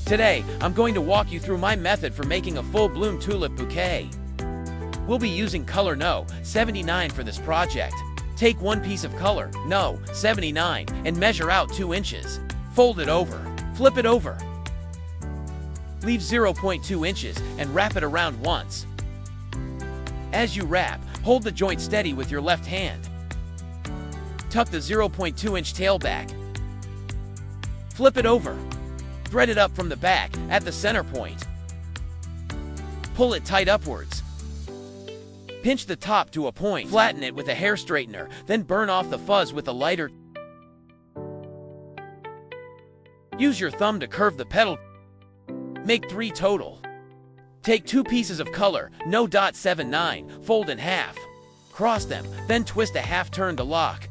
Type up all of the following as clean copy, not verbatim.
Today, I'm going to walk you through my method for making a full-bloom tulip bouquet. We'll be using color No. 79 for this project. Take one piece of color No. 79 and measure out 2 inches. Fold it over. Flip it over. Leave 0.2 inches and wrap it around once. As you wrap, hold the joint steady with your left hand. Tuck the 0.2 inch tail back. Flip it over. Thread it up from the back at the center point. Pull it tight upwards. Pinch the top to a point. Flatten it with a hair straightener, then burn off the fuzz with a lighter. Use your thumb to curve the petal. Make 3 total. Take 2 pieces of color No. 79, fold in half. Cross them, then twist a half turn to lock.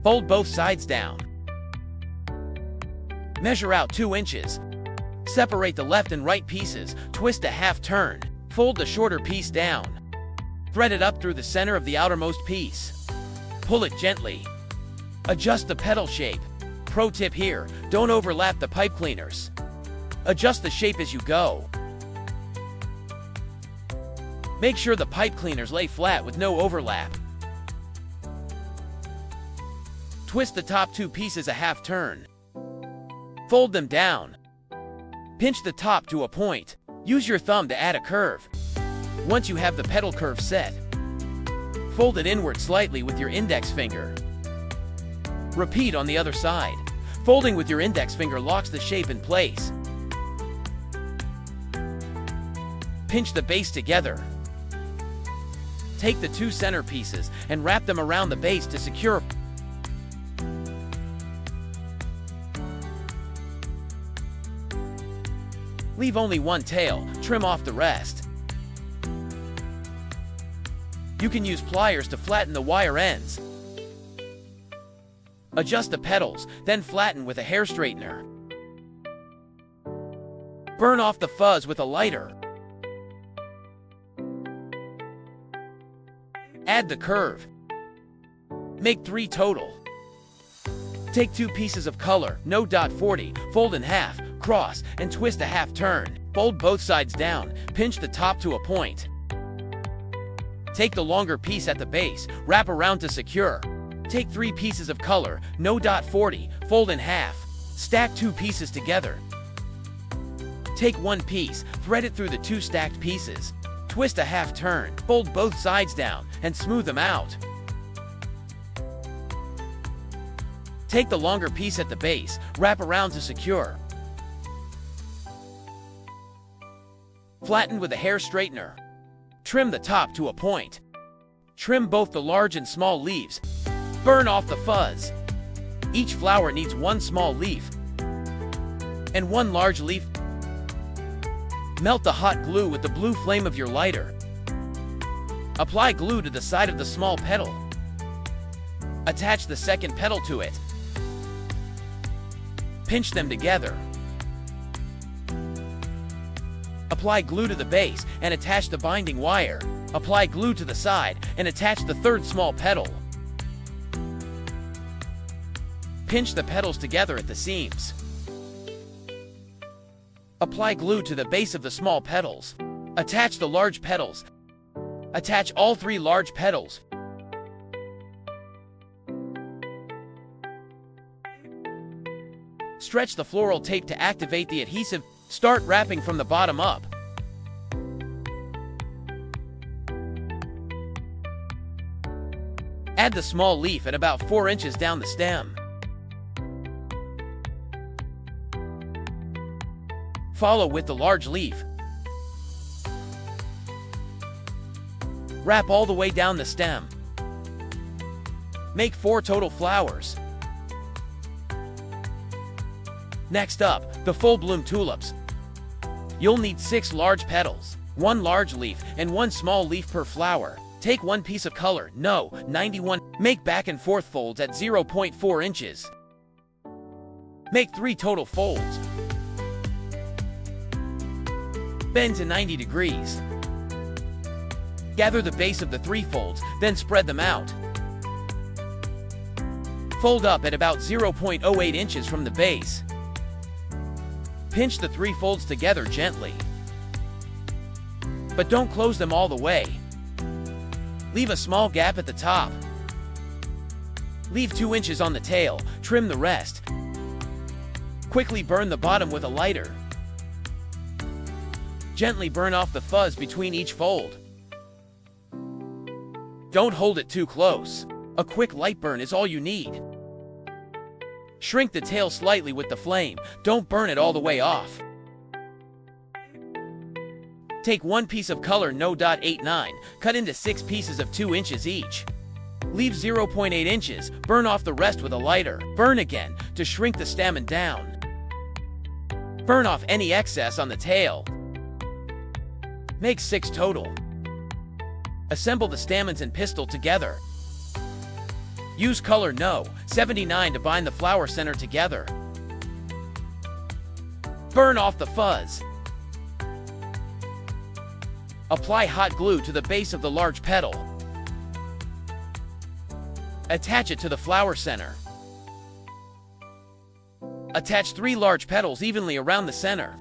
Fold both sides down. Measure out 2 inches. Separate the left and right pieces, twist a half turn. Fold the shorter piece down. Thread it up through the center of the outermost piece. Pull it gently. Adjust the petal shape. Pro tip here, don't overlap the pipe cleaners. Adjust the shape as you go. Make sure the pipe cleaners lay flat with no overlap. Twist the top 2 pieces a half turn. Fold them down. Pinch the top to a point. Use your thumb to add a curve. Once you have the petal curve set, fold it inward slightly with your index finger. Repeat on the other side. Folding with your index finger locks the shape in place. Pinch the base together. Take the 2 center pieces and wrap them around the base to secure. Leave only one tail, trim off the rest. You can use pliers to flatten the wire ends. Adjust the petals, then flatten with a hair straightener. Burn off the fuzz with a lighter. Add the curve. Make 3 total. Take 2 pieces of color No. 40, fold in half, cross, and twist a half turn. Fold both sides down, pinch the top to a point. Take the longer piece at the base, wrap around to secure. Take 3 pieces of color No. 40, fold in half. Stack 2 pieces together. Take 1 piece, thread it through the 2 stacked pieces. Twist a half turn, fold both sides down, and smooth them out. Take the longer piece at the base, wrap around to secure. Flatten with a hair straightener. Trim the top to a point. Trim both the large and small leaves. Burn off the fuzz. Each flower needs 1 small leaf and 1 large leaf. Melt the hot glue with the blue flame of your lighter. Apply glue to the side of the small petal. Attach the second petal to it. Pinch them together. Apply glue to the base and attach the binding wire. Apply glue to the side and attach the 3rd small petal. Pinch the petals together at the seams. Apply glue to the base of the small petals. Attach the large petals. Attach all 3 large petals. Stretch the floral tape to activate the adhesive. Start wrapping from the bottom up. Add the small leaf at about 4 inches down the stem. Follow with the large leaf. Wrap all the way down the stem. Make 4 total flowers. Next up, the full-bloom tulips. You'll need 6 large petals, 1 large leaf, and 1 small leaf per flower. Take 1 piece of color No. 91. Make back and forth folds at 0.4 inches. Make 3 total folds. Bend to 90 degrees. Gather the base of the 3 folds, then spread them out. Fold up at about 0.08 inches from the base. Pinch the 3 folds together gently, but don't close them all the way. Leave a small gap at the top. Leave 2 inches on the tail, trim the rest. Quickly burn the bottom with a lighter. Gently burn off the fuzz between each fold. Don't hold it too close. A quick light burn is all you need. Shrink the tail slightly with the flame, don't burn it all the way off. Take 1 piece of color No.89, cut into 6 pieces of 2 inches each. Leave 0.8 inches, burn off the rest with a lighter. Burn again, to shrink the stamen down. Burn off any excess on the tail. Make 6 total. Assemble the stamens and pistil together. Use color No.79 to bind the flower center together. Burn off the fuzz. Apply hot glue to the base of the large petal. Attach it to the flower center. Attach 3 large petals evenly around the center.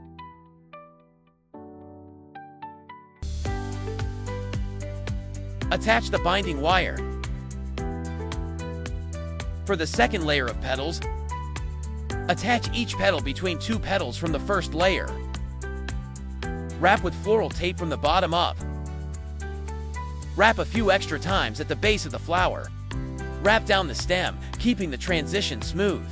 Attach the binding wire. For the second layer of petals, attach each petal between 2 petals from the first layer. Wrap with floral tape from the bottom up. Wrap a few extra times at the base of the flower. Wrap down the stem, keeping the transition smooth.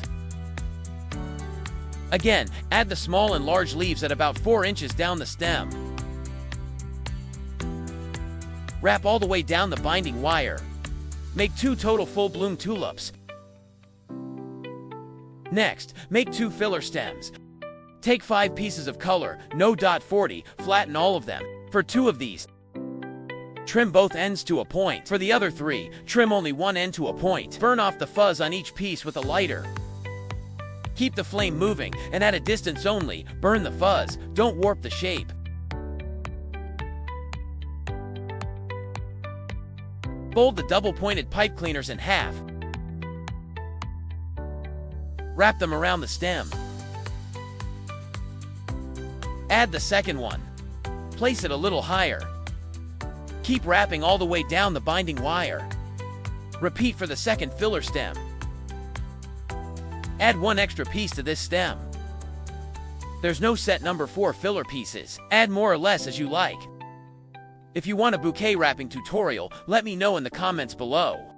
Again, add the small and large leaves at about 4 inches down the stem. Wrap all the way down the binding wire. Make 2 total full-bloom tulips. Next, make 2 filler stems. Take 5 pieces of color, No.40, flatten all of them. For 2 of these, trim both ends to a point. For the other 3, trim only one end to a point. Burn off the fuzz on each piece with a lighter. Keep the flame moving, and at a distance only. Burn the fuzz, don't warp the shape. Fold the double-pointed pipe cleaners in half. Wrap them around the stem. Add the second one. Place it a little higher. Keep wrapping all the way down the binding wire. Repeat for the second filler stem. Add 1 extra piece to this stem. There's no set number for filler pieces. Add more or less as you like. If you want a bouquet wrapping tutorial, let me know in the comments below.